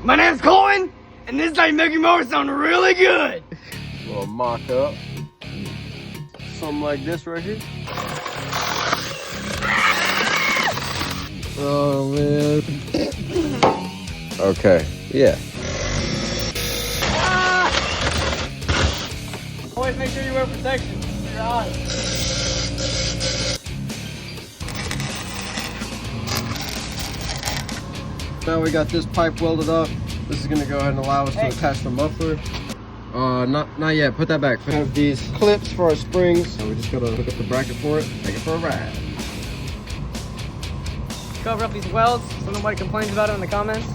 My name's Colin, and this time making mower sound really good. A little mock up. Something like this right here. Oh man. Okay, yeah. Always make sure you wear protection for your eyes. Now we got this pipe welded up. This is gonna go ahead and allow us to attach the muffler. Not yet. Put that back. We have these clips for our springs. So we just gotta hook up the bracket for it. Take it for a ride. Cover up these welds so nobody complains about it in the comments.